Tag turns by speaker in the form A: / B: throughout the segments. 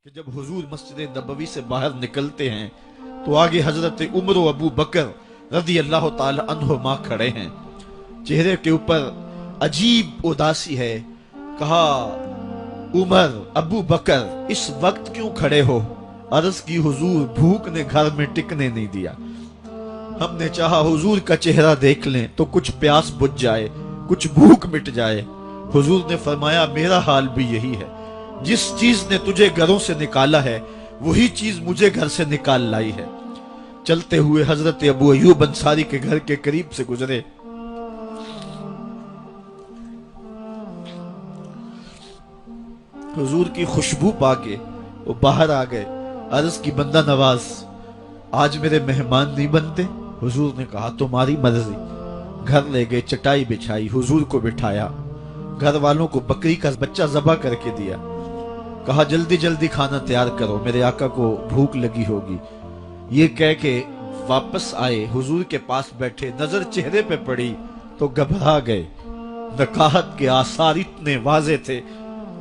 A: کہ جب حضور مسجد نبوی سے باہر نکلتے ہیں تو آگے حضرت عمر و ابو بکر رضی اللہ تعالی عنہما کھڑے ہیں. چہرے کے اوپر عجیب اداسی ہے. کہا عمر ابو بکر اس وقت کیوں کھڑے ہو؟ عرض کی حضور بھوک نے گھر میں ٹکنے نہیں دیا. ہم نے چاہا حضور کا چہرہ دیکھ لیں تو کچھ پیاس بجھ جائے، کچھ بھوک مٹ جائے. حضور نے فرمایا میرا حال بھی یہی ہے. جس چیز نے تجھے گھروں سے نکالا ہے وہی چیز مجھے گھر سے نکال لائی ہے. چلتے ہوئے حضرت ابو ایوب انصاری کے گھر کے قریب سے گزرے. حضور کی خوشبو پا کے وہ باہر آ گئے. عرض کی بندہ نواز آج میرے مہمان نہیں بنتے؟ حضور نے کہا تمہاری مرضی. گھر لے گئے، چٹائی بچھائی، حضور کو بٹھایا، گھر والوں کو بکری کا بچہ ذبح کر کے دیا. کہا جلدی جلدی کھانا تیار کرو، میرے آقا کو بھوک لگی ہوگی. یہ کہہ کے واپس آئے، حضور کے پاس بیٹھے. نظر چہرے پہ پڑی تو گھبرا گئے. نکاحت کے آثار اتنے واضح تھے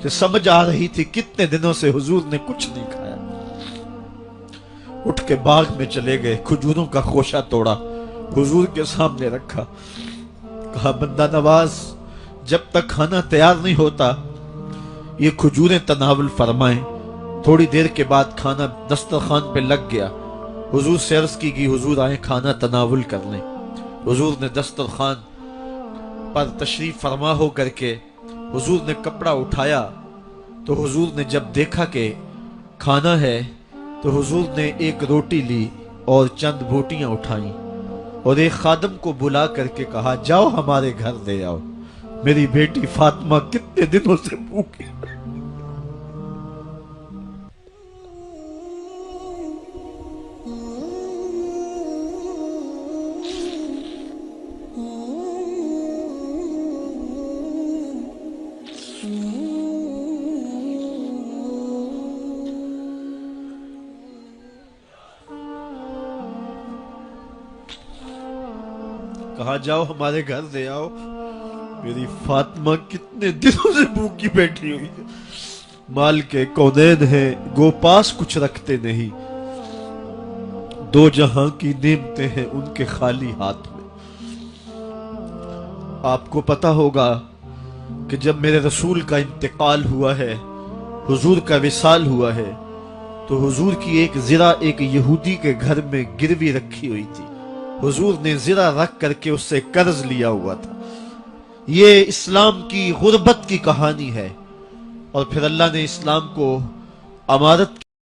A: کہ سمجھ آ رہی تھی کتنے دنوں سے حضور نے کچھ نہیں کھایا. اٹھ کے باغ میں چلے گئے، کھجوروں کا خوشہ توڑا، حضور کے سامنے رکھا. کہا بندہ نواز جب تک کھانا تیار نہیں ہوتا یہ کھجوریں تناول فرمائیں. تھوڑی دیر کے بعد کھانا دسترخوان پہ لگ گیا. حضور سے عرض کی گئی حضور آئیں کھانا تناول کر لیں. حضور نے دسترخوان پر تشریف فرما ہو کر کے حضور نے کپڑا اٹھایا تو حضور نے جب دیکھا کہ کھانا ہے تو حضور نے ایک روٹی لی اور چند بوٹیاں اٹھائیں اور ایک خادم کو بلا کر کے کہا جاؤ ہمارے گھر دے آؤ، میری بیٹی فاطمہ کتنے دنوں سے بھوکی. کہا جاؤ ہمارے گھر دے آؤ، میری فاطمہ کتنے دنوں سے بھوکی بیٹھی ہوئی ہے. مال کے کونین ہیں گو پاس کچھ رکھتے نہیں، دو جہاں کی نعمتیں ہیں ان کے خالی ہاتھ میں. آپ کو پتا ہوگا کہ جب میرے رسول کا انتقال ہوا ہے، حضور کا وصال ہوا ہے، تو حضور کی ایک زرہ ایک یہودی کے گھر میں گروی رکھی ہوئی تھی. حضور نے زرہ رکھ کر کے اس سے قرض لیا ہوا تھا. یہ اسلام کی غربت کی کہانی ہے. اور پھر اللہ نے اسلام کو امارت